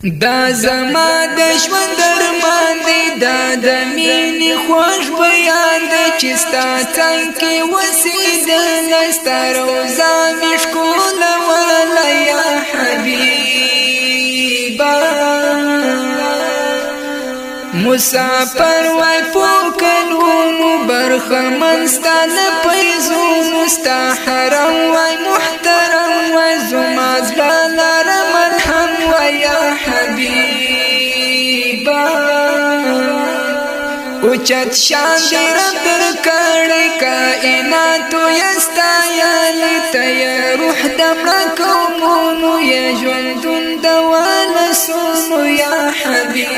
دا زما د ژوند درمان دی، دا د مینې خوږ بیان دی چې ستا څنګ کې اوسېدلی، ستا روضه مې ښکلوله یا حبیبه. مسافر وای په کلونو برخمن ستا له فیضونو، ستا حرم وای محترم وای زما زړه لره مرهم وای یا حبیبه. اوچت شان دی رب درکړی کائناتو یې ستایلی، ته یې روح د مړه قومونو یې ژوندون د ولسونو یا حبیبه.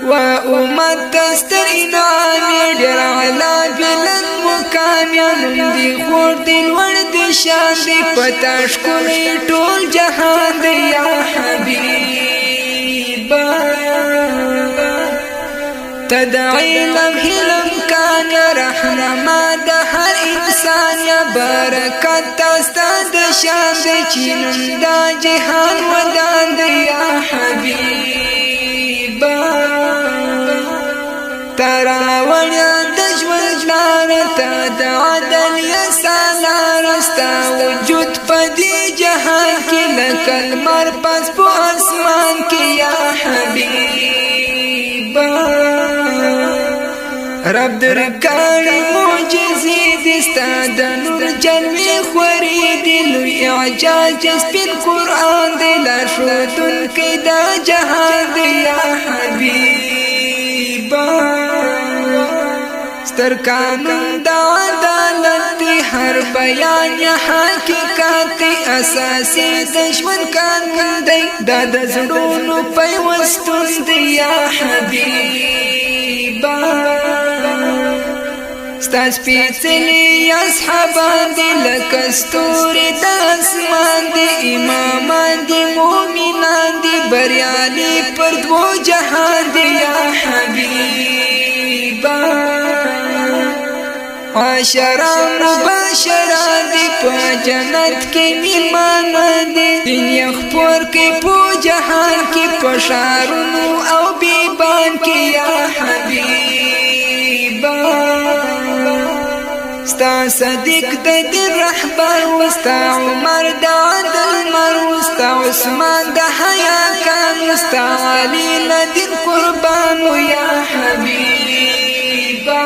و امت دستر انعام ډېر اعلی بلند مقام نوم دی خور دی لوړ دی شان دی پتا ښکلی ټول جهان دی یا حبیبه. ته د علم حلم کان رهنما د هر انسان یا برکت تا ستا د شان دی چې نن دا جهان ودان دی یا حبیبه. تراوړیا د ژوند لاره ته د عدل یسا لاره، ستا وجود په دې جهان کې لکه لمر پس په اسمان کې یا حبیبه. رب درکړی معجزې دي ستا د نور جلوې خورې دي، لوی اعجاز چې سپین قرآن دی لارښودونکی دا جهان دی یا حبیبه. ستر قانون دا عدالت دی هر بیان یا حقیقت دی، اساسی د ژوند قانون دی دا د زړونو پیوستون دی یا حبیبه. ستا سپېڅلي اصحابان دي لکه ستوري د اسمان دي، امامان دي مؤمنان دي بریالي پر دوو جهان دي یا حبیبه. عاشرا مباشران دي په جنت کې میلمانان دي، دین یې خپور کې په جهان کې په ښارونو او بیبان کې یا حبیبه. ستا صدیق د دین رهبر و، ستا عمر د عدل مر و، ستا عثمان د حیا کان و، ستا علی ل دین قربان و یا حبیبه.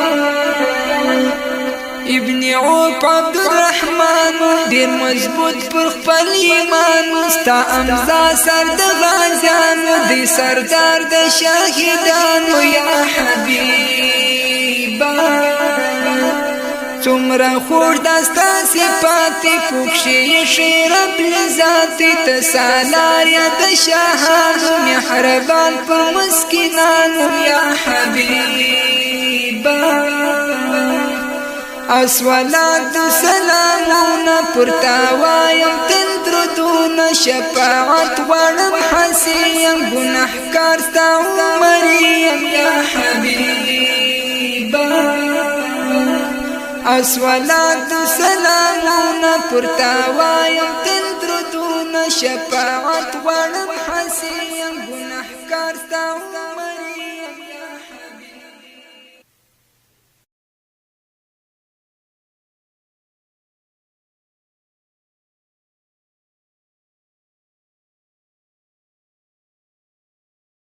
ابن عوف عبدالرحمن ډیر مضبوط پر خپل ایمان، ستا امزا سر د غازیانو دی سردار د شاهدانو یا حبیبه. څومره خوږ دا ستا صفات پکښې یې رب لذات، ته سالار یا د شاهانو مهربان پر مسکینانو یا حبیبه. اسوالات سلامونه پر تا وایم تل درودونه، شفاعت غواړم حسیم ګنهکار ستا عمر یم یا حبیبه. اسوالات سلامونه پر تا وایم تل درودونه، شفاعت غواړم حسیم ګنهکار ستا عمر